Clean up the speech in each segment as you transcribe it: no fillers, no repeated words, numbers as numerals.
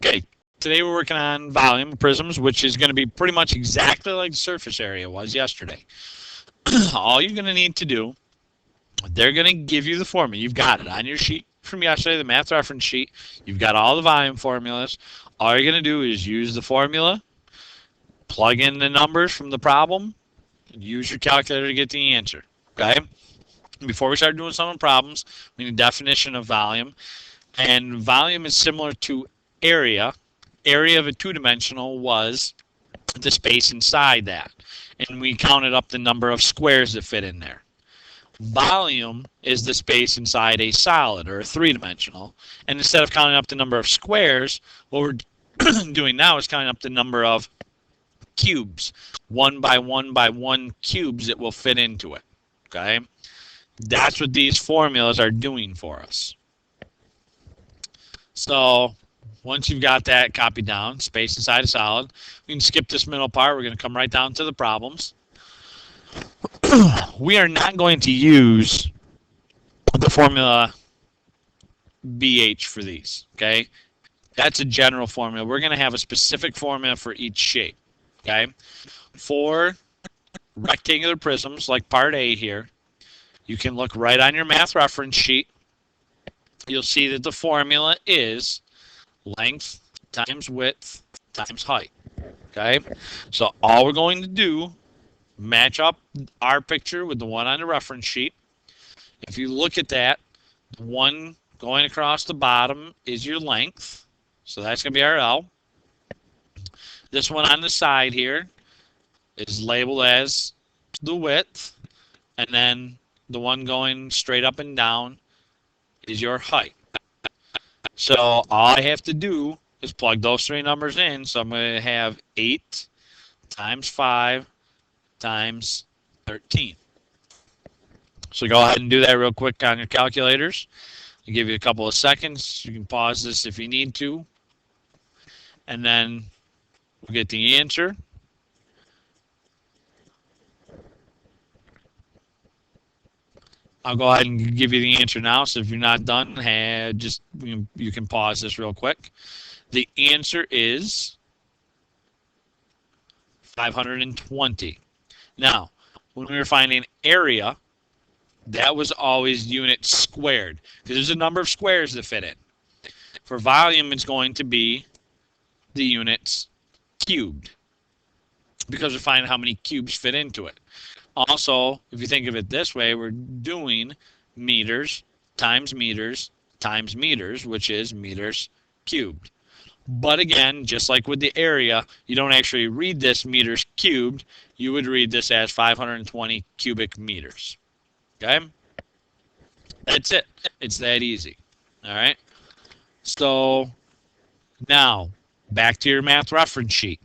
Okay, today we're working on volume of prisms, which is going to be pretty much exactly like the surface area was yesterday. All you're going to need to do, they're going to give you the formula. You've got it on your sheet from yesterday, the math reference sheet. You've got all the volume formulas. All you're going to do is use the formula, plug in the numbers from the problem, and use your calculator to get the answer. Okay? Before we start doing some of the problems, we need a definition of volume. And volume is similar to area. Area of a two-dimensional was the space inside that. And we counted up the number of squares that fit in there. Volume is the space inside a solid or a three-dimensional. And instead of counting up the number of squares, what we're doing now is counting up the number of cubes, one by one cubes that will fit into it. Okay? That's what these formulas are doing for us. So once you've got that copied down, space inside a solid, we can skip this middle part. We're going to come right down to the problems. We are not going to use the formula BH for these, okay? That's a general formula. We're going to have a specific formula for each shape, okay? For rectangular prisms, like part A here, you can look right on your math reference sheet. You'll see that the formula is length times width times height, okay? So all we're going to do, match up our picture with the one on the reference sheet. If you look at that, the one going across the bottom is your length. So that's going to be our L. This one on the side here is labeled as the width. And then the one going straight up and down is your height. So all I have to do is plug those three numbers in. So I'm going to have 8 times 5 times 13. So go ahead and do that real quick on your calculators. I'll give you a couple of seconds. You can pause this if you need to. And then we'll get the answer. I'll go ahead and give you the answer now. So if you're not done, just you can pause this real quick. The answer is 520. Now, when we were finding area, that was always units squared, because there's a number of squares that fit in. For volume, it's going to be the units cubed, because we're finding how many cubes fit into it. Also, if you think of it this way, we're doing meters times meters times meters, which is meters cubed. But again, just like with the area, you don't actually read this meters cubed. You would read this as 520 cubic meters. Okay? That's it. It's that easy. All right? So now, back to your math reference sheet.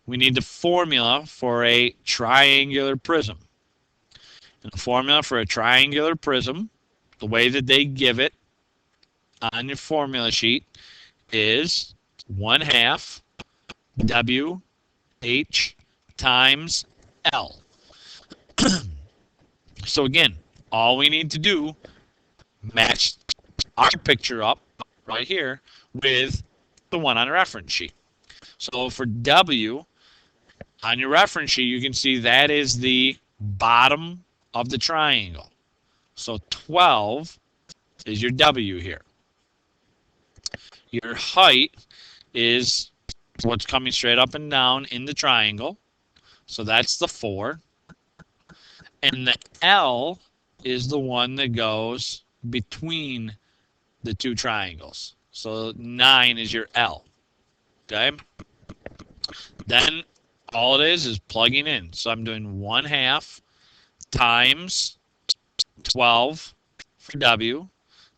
We need the formula for a triangular prism. And the formula for a triangular prism, the way that they give it on your formula sheet, is 1/2 WH times L. So again, all we need to do, match our picture up right here with the one on the reference sheet. So for W, on your reference sheet, you can see that is the bottom of the triangle. So 12 is your W here. Your height is what's coming straight up and down in the triangle. So that's the 4. And the L is the one that goes between the two triangles. So 9 is your L. Okay? Then all it is plugging in. So I'm doing 1/2 times 12 for W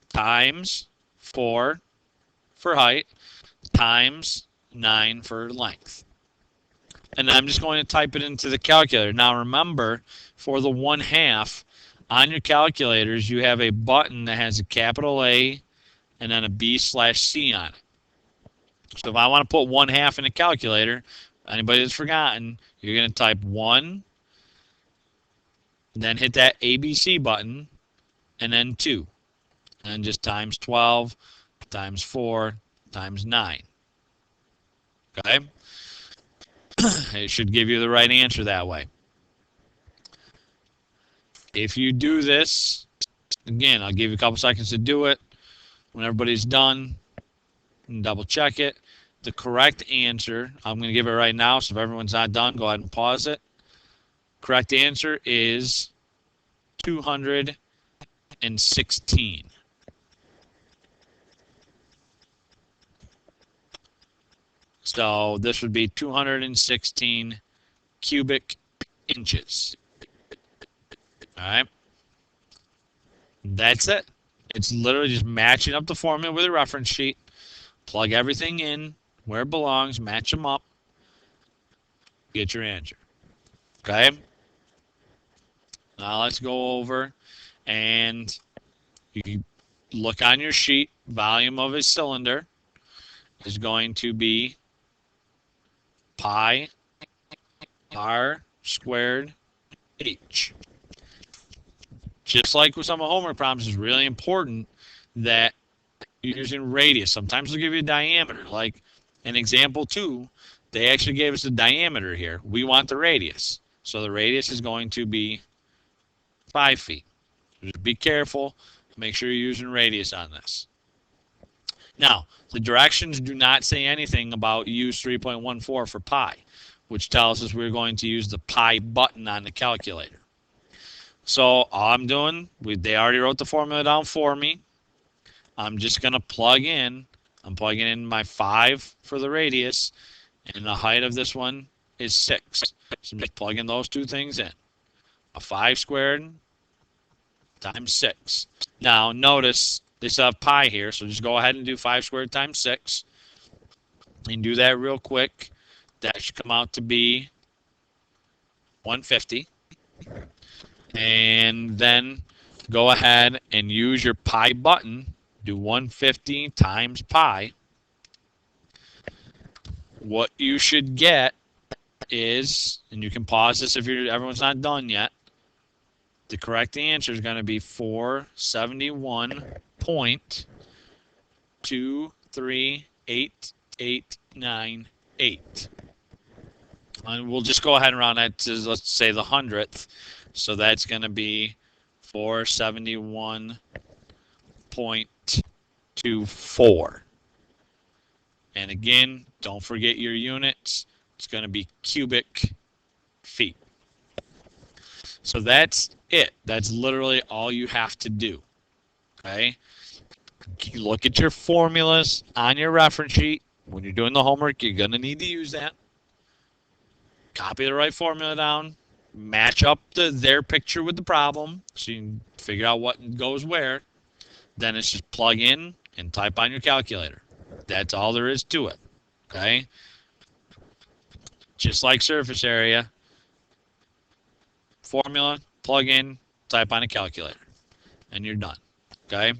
times 4 for height times 9 for length. And I'm just going to type it into the calculator. Now remember, for the 1/2, on your calculators, you have a button that has a capital A and then a B/C on it. So if I want to put 1/2 in the calculator, anybody that's forgotten, you're going to type 1, then hit that ABC button, and then 2. And just times 12 times 4 times 9. Okay? It should give you the right answer that way. If you do this, again, I'll give you a couple seconds to do it. When everybody's done, and double check it. The correct answer, I'm going to give it right now, so if everyone's not done, go ahead and pause it. Correct answer is 216. So this would be 216 cubic inches. All right. That's it. It's literally just matching up the formula with a reference sheet. Plug everything in where it belongs, match them up, get your answer. Okay? Now let's go over and you look on your sheet. Volume of a cylinder is going to be pi r squared h. Just like with some of homework problems, it's really important that you're using radius. Sometimes they'll give you a diameter. Like in example 2, they actually gave us a diameter here. We want the radius. So the radius is going to be 5 feet. Just be careful. Make sure you're using radius on this. Now, the directions do not say anything about use 3.14 for pi, which tells us we're going to use the pi button on the calculator. So all I'm doing, they already wrote the formula down for me. I'm just going to plug in. I'm plugging in my 5 for the radius, and the height of this one is 6. So I'm just plugging those two things in. A 5 squared times 6. Now, notice they still have pi here, so just go ahead and do 5 squared times 6. And do that real quick. That should come out to be 150. And then go ahead and use your pi button. Do 150 times pi. What you should get is, and you can pause this if everyone's not done yet, the correct answer is going to be 471.2388898. And we'll just go ahead and round that to, let's say, the 100th. So that's going to be 471.24. And again, don't forget your units. It's going to be cubic feet. So that's it. That's literally all you have to do. Okay? You look at your formulas on your reference sheet. When you're doing the homework, you're going to need to use that. Copy the right formula down. Match up their picture with the problem so you can figure out what goes where. Then it's just plug in and type on your calculator. That's all there is to it. Okay? Just like surface area. Formula, plug in, type on a calculator. And you're done. Okay?